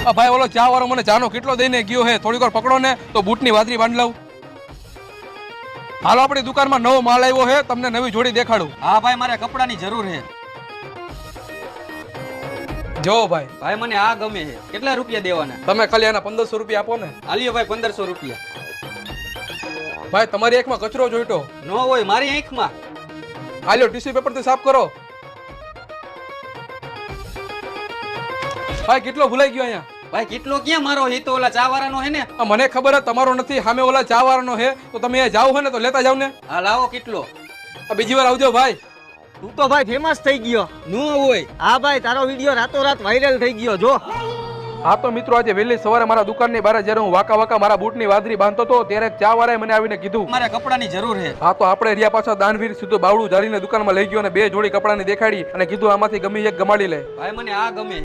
ભાઈ ઓલો ચા વાળો મને ચાનો કેટલો દઈને ગયો હે, થોડીક વાર પકડો ને તો બૂટની વાદરી બાંધ લઉં. હાલો આપણી દુકાનમાં નવો માલ આવ્યો હે, તમને નવી જોડી દેખાડું. હા ભાઈ મારે કપડાની જરૂર છે. જો ભાઈ ભાઈ મને આ ગમે છે. કેટલા રૂપિયા દેવાના? તમે ખાલી આના 1500 રૂપિયા આપો ને. આલ્યો ભાઈ 1500 રૂપિયા. ભાઈ તમારી આંખમાં કચરો જોઈતો ન હોય મારી આંખમાં. આલ્યો ટીશ્યુ પેપર થી સાફ કરો. ભાઈ કેટલો ભૂલાઈ ગયો અહીંયા. ભાઈ કેટલો ક્યાં મારો હે? તો ઓલા ચા વાળાનો હે ને. મને ખબર હે તમારો નથી, સામે ઓલા ચા વાળાનો હે, તો તમે અહીંયા જાવ હે ને તો લેતા જાવ ને. હા લાવો. કેટલો? બીજી વાર આવજો ભાઈ. તું તો ભાઈ ફેમસ થઈ ગયો. ન હોય. હા ભાઈ તારો વિડિયો રાતોરાત વાયરલ થઈ ગયો જો. હા તો મિત્રો આજે વહેલી સવારે મારા દુકાનની બહાર જ્યારે હું વાકા મારા બૂટની વાદરી બાંધતો હતો ત્યારે ચા વાળાએ મને આવીને કીધું મારે કપડાની જરૂર છે. હા તો આપણે રહ્યા પાછા દાનવીર સીધું બાવડું જાળીને દુકાનમાં લઈ ગયો અને બે જોડી કપડાની દેખાડી અને કીધું આમાંથી ગમે એક ગમાડી લે. ભાઈ મને આ ગમે.